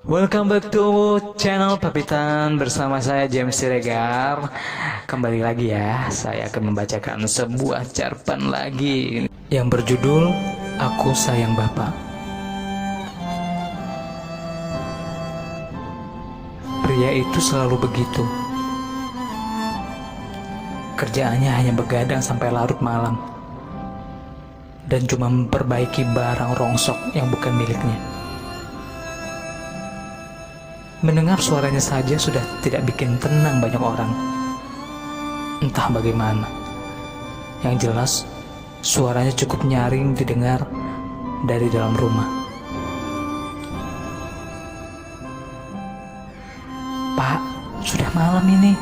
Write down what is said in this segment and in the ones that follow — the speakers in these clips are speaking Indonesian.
Welcome back to channel Papitan bersama saya James Siregar. Kembali lagi ya, saya akan membacakan sebuah cerpen lagi yang berjudul Aku Sayang Bapak. Pria itu selalu begitu. Kerjaannya hanya begadang sampai larut malam dan cuma memperbaiki barang rongsok yang bukan miliknya. Mendengar suaranya saja sudah tidak bikin tenang banyak orang. Entah bagaimana. Yang jelas, suaranya cukup nyaring didengar dari dalam rumah. "Pak, sudah malam ini.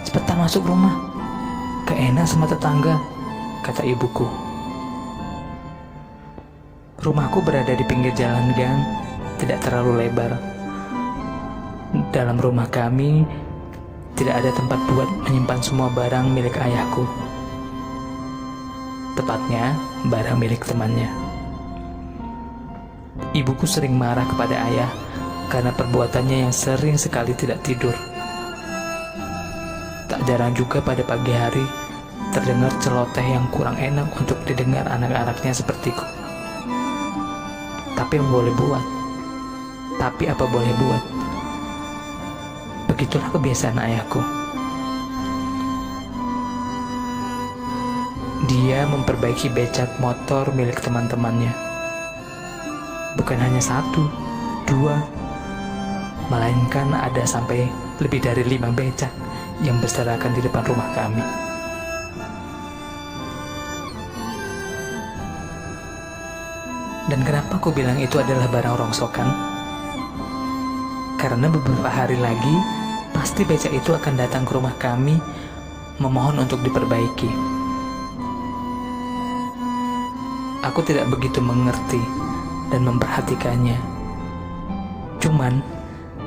Cepetan masuk rumah. Gak enak sama tetangga," kata ibuku. Rumahku berada di pinggir jalan gang, tidak terlalu lebar. Dalam rumah kami tidak ada tempat buat menyimpan semua barang milik ayahku. Tepatnya, barang milik temannya. Ibuku sering marah kepada ayah karena perbuatannya yang sering sekali tidak tidur. Tak jarang juga pada pagi hari terdengar celoteh yang kurang enak untuk didengar anak-anaknya sepertiku. Tapi apa boleh buat? Begitulah kebiasaan ayahku. Dia memperbaiki becak motor milik teman-temannya. Bukan hanya satu, dua, melainkan ada sampai lebih dari 5 becak yang berserakan di depan rumah kami. Dan kenapa aku bilang itu adalah barang rongsokan? Karena beberapa hari lagi, pasti becak itu akan datang ke rumah kami memohon untuk diperbaiki. Aku tidak begitu mengerti dan memperhatikannya. Cuman,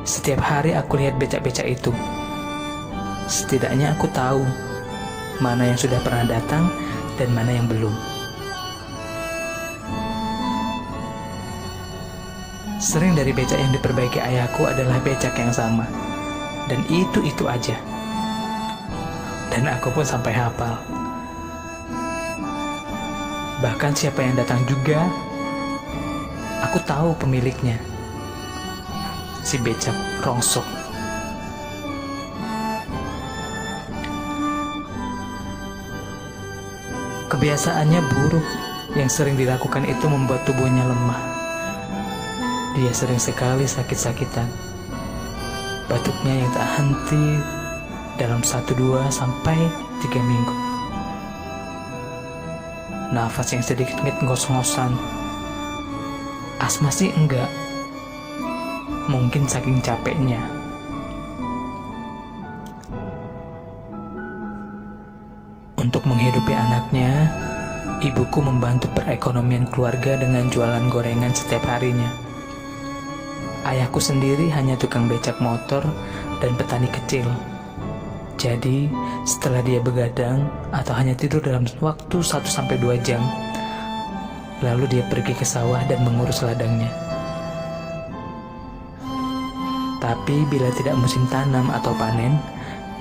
setiap hari aku lihat becak-becak itu. Setidaknya aku tahu mana yang sudah pernah datang dan mana yang belum. Sering dari becak yang diperbaiki ayahku adalah becak yang sama. Dan itu aja. Dan aku pun sampai hafal. Bahkan siapa yang datang juga, aku tahu pemiliknya. Si becak rongsok. Kebiasaannya buruk yang sering dilakukan itu membuat tubuhnya lemah. Dia sering sekali sakit-sakitan. Batuknya yang tak henti dalam 1, 2, sampai 3 minggu. Nafas yang sedikit ngos-ngosan. Asma sih enggak. Mungkin saking capeknya. Untuk menghidupi anaknya, ibuku membantu perekonomian keluarga dengan jualan gorengan setiap harinya. Ayahku sendiri hanya tukang becak motor dan petani kecil. Jadi, setelah dia begadang atau hanya tidur dalam waktu 1-2 jam, lalu dia pergi ke sawah dan mengurus ladangnya. Tapi bila tidak musim tanam atau panen,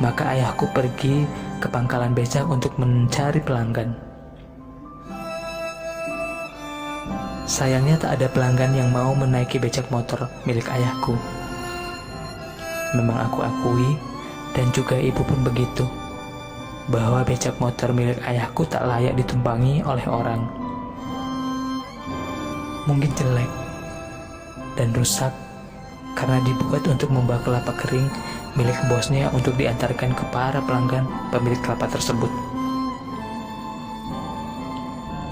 maka ayahku pergi ke pangkalan becak untuk mencari pelanggan. Sayangnya tak ada pelanggan yang mau menaiki becak motor milik ayahku. Memang aku akui, dan juga ibu pun begitu, bahwa becak motor milik ayahku tak layak ditumpangi oleh orang. Mungkin jelek dan rusak karena dibuat untuk membawa kelapa kering milik bosnya untuk diantarkan ke para pelanggan pemilik kelapa tersebut.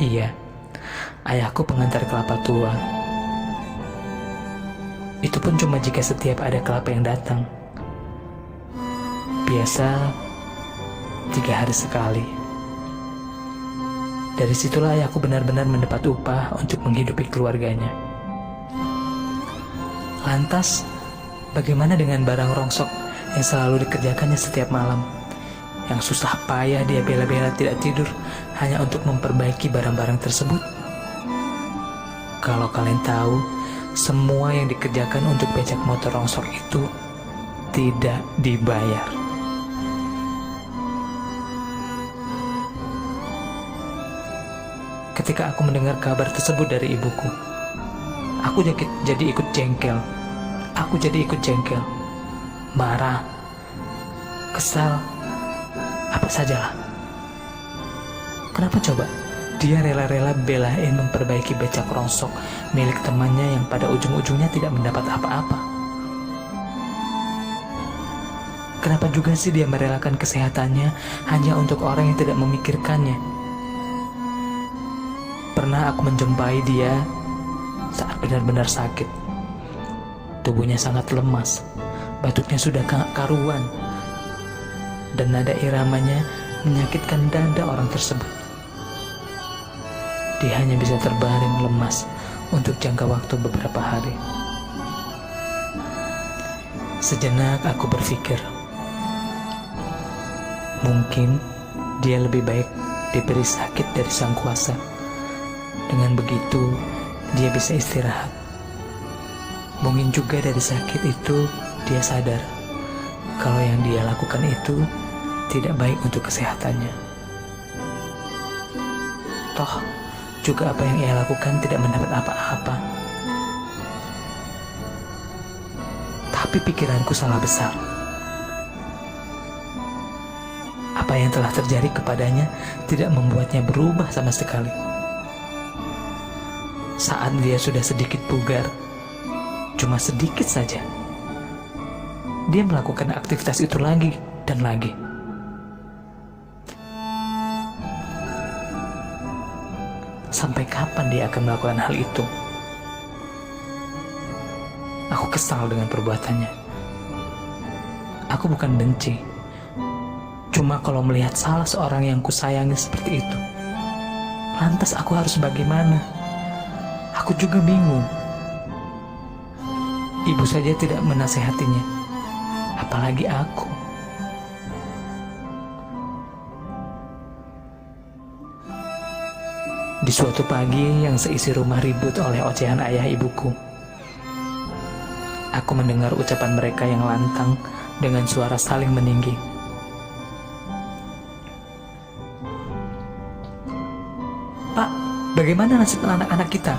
Iya, ayahku pengantar kelapa tua. Itu pun cuma jika setiap ada kelapa yang datang. Biasa 3 hari sekali. Dari situlah ayahku benar-benar mendapat upah untuk menghidupi keluarganya. Lantas, bagaimana dengan barang rongsok yang selalu dikerjakannya setiap malam? Yang susah payah dia bela-bela tidak tidur hanya untuk memperbaiki barang-barang tersebut? Kalau kalian tahu, semua yang dikerjakan untuk becak motor rongsok itu tidak dibayar. Ketika aku mendengar kabar tersebut dari ibuku, aku jadi ikut jengkel. Aku jadi ikut jengkel, marah, kesal, apa sajalah. Kenapa coba? Dia rela-rela belain memperbaiki becak rongsok milik temannya yang pada ujung-ujungnya tidak mendapat apa-apa. Kenapa juga sih dia merelakan kesehatannya hanya untuk orang yang tidak memikirkannya? Pernah aku menjumpai dia saat benar-benar sakit. Tubuhnya sangat lemas, batuknya sudah karuan, dan nada iramanya menyakitkan dada orang tersebut. Dia hanya bisa terbaring lemas untuk jangka waktu beberapa hari. Sejenak aku berpikir, mungkin dia lebih baik diberi sakit dari Sang Kuasa. Dengan begitu, dia bisa istirahat. Mungkin juga dari sakit itu, dia sadar kalau yang dia lakukan itu tidak baik untuk kesehatannya. Toh, juga apa yang ia lakukan tidak mendapat apa-apa. Tapi pikiranku salah besar. Apa yang telah terjadi kepadanya tidak membuatnya berubah sama sekali. Saat dia sudah sedikit bugar, cuma sedikit saja, dia melakukan aktivitas itu lagi dan lagi. Sampai kapan dia akan melakukan hal itu? Aku kesal dengan perbuatannya. Aku bukan benci. Cuma kalau melihat salah seorang yang kusayangi seperti itu, lantas aku harus bagaimana? Aku juga bingung. Ibu saja tidak menasehatinya, apalagi aku. Di suatu pagi yang seisi rumah ribut oleh ocehan ayah ibuku, aku mendengar ucapan mereka yang lantang dengan suara saling meninggi. Pak, bagaimana nasib anak-anak kita?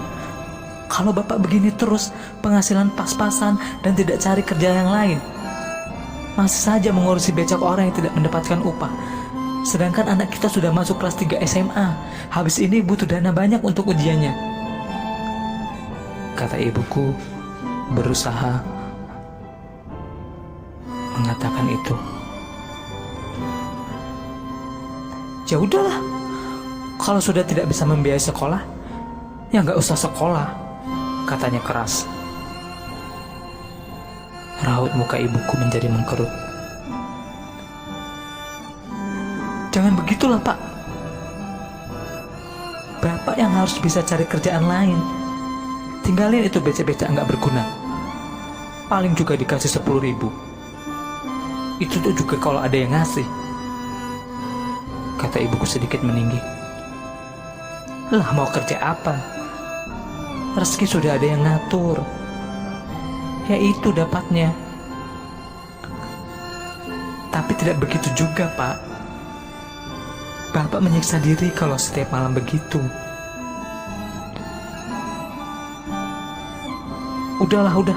Kalau bapak begini terus, penghasilan pas-pasan dan tidak cari kerja yang lain, masih saja mengurusi becak orang yang tidak mendapatkan upah. Sedangkan anak kita sudah masuk kelas 3 SMA. Habis ini butuh dana banyak untuk ujiannya, kata ibuku berusaha mengatakan itu. Ya udahlah, kalau sudah tidak bisa membiayai sekolah, ya nggak usah sekolah, katanya keras. Raut muka ibuku menjadi mengkerut. Jangan begitulah, Pak. Bapak yang harus bisa cari kerjaan lain. Tinggalin itu becak-becak nggak berguna. Paling juga dikasih 10.000. Itu tuh juga kalau ada yang ngasih, kata ibuku sedikit meninggi. Lah mau kerja apa? Rezeki sudah ada yang ngatur. Ya itu dapatnya. Tapi tidak begitu juga, Pak. Bapak menyiksa diri kalau setiap malam begitu. Udahlah, udah.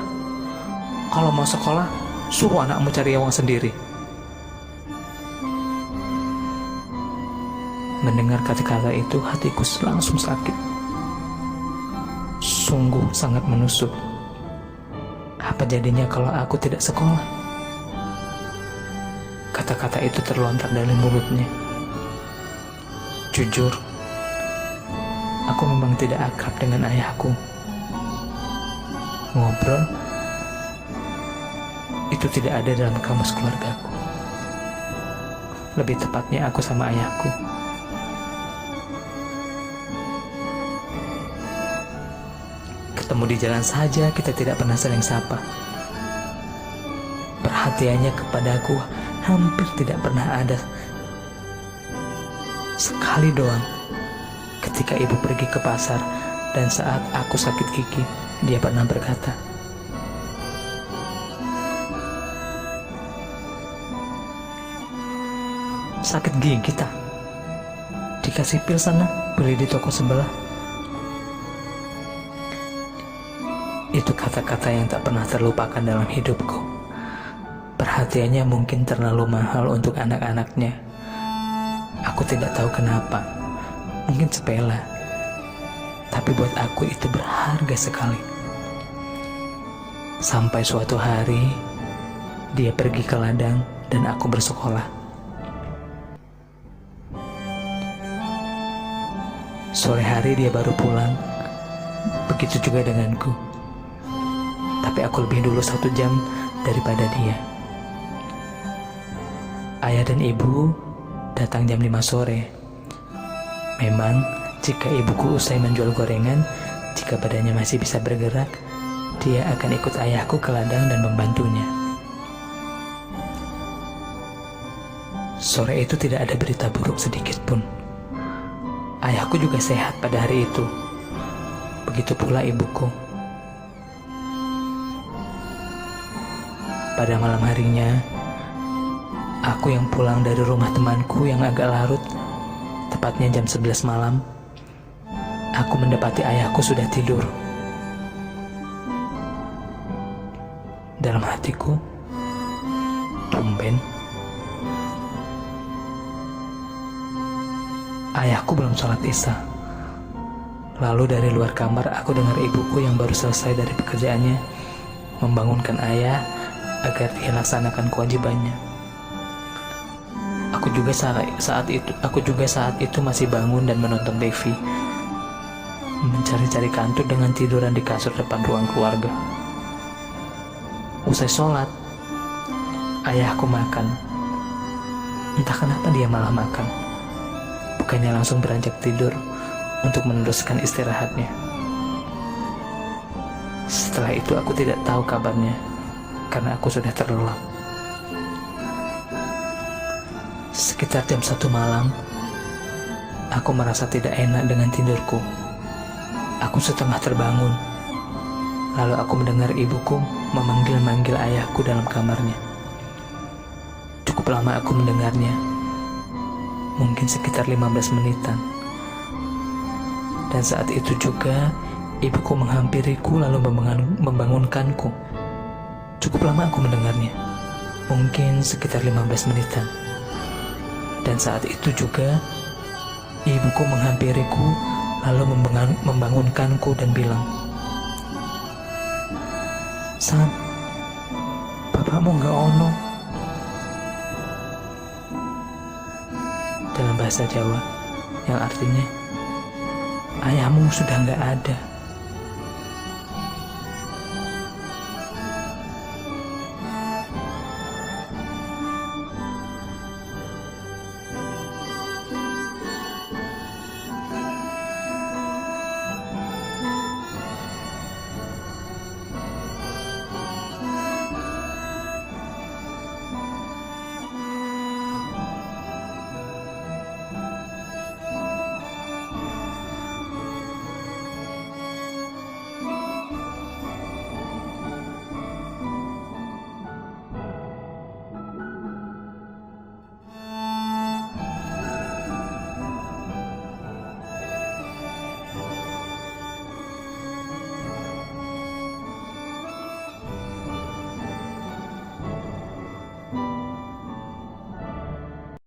Kalau mau sekolah, suruh anakmu cari uang sendiri. Mendengar kata-kata itu, hatiku langsung sakit. Sungguh sangat menusuk. Apa jadinya kalau aku tidak sekolah? Kata-kata itu terlontar dari mulutnya. Jujur, aku memang tidak akrab dengan ayahku. Ngobrol, itu tidak ada dalam kamus keluargaku. Lebih tepatnya aku sama ayahku. Ketemu di jalan saja kita tidak pernah saling sapa. Perhatiannya kepadaku hampir tidak pernah ada. Sekali doang, ketika ibu pergi ke pasar dan saat aku sakit gigi, dia pernah berkata, "Sakit gigi tak? Dikasih pil sana, beli di toko sebelah." Itu kata-kata yang tak pernah terlupakan dalam hidupku. Perhatiannya mungkin terlalu mahal untuk anak-anaknya. Aku tidak tahu kenapa. Mungkin sepele. Tapi buat aku itu berharga sekali. Sampai suatu hari, dia pergi ke ladang dan aku bersekolah. Sore hari dia baru pulang. Begitu juga denganku. Tapi aku lebih dulu 1 jam daripada dia. Ayah dan ibu datang jam 5 sore. Memang jika ibuku usai menjual gorengan, jika badannya masih bisa bergerak, dia akan ikut ayahku ke ladang dan membantunya. Sore itu tidak ada berita buruk sedikit pun. Ayahku juga sehat pada hari itu. Begitu pula ibuku. Pada malam harinya, aku yang pulang dari rumah temanku yang agak larut, tepatnya jam 11 malam, aku mendapati ayahku sudah tidur. Dalam hatiku, tumben. Ayahku belum sholat isya. Lalu dari luar kamar aku dengar ibuku yang baru selesai dari pekerjaannya membangunkan ayah agar dia laksanakan kewajibannya. Aku juga saat itu masih bangun dan menonton TV, mencari-cari kantuk dengan tiduran di kasur depan ruang keluarga. Usai sholat, ayahku makan. Entah kenapa dia malah makan, bukannya langsung beranjak tidur untuk meneruskan istirahatnya. Setelah itu aku tidak tahu kabarnya, karena aku sudah terlelap. Sekitar jam 1 malam, aku merasa tidak enak dengan tidurku. Aku setengah terbangun. Lalu aku mendengar ibuku memanggil-manggil ayahku dalam kamarnya. Cukup lama aku mendengarnya, mungkin sekitar 15 menitan. Dan saat itu juga ibuku menghampiriku lalu membangunkanku. Cukup lama aku mendengarnya, mungkin sekitar 15 menitan. Dan saat itu juga ibuku menghampiriku lalu membangunkanku dan bilang, "San, bapakmu gak ono." Dalam bahasa Jawa, yang artinya ayahmu sudah gak ada.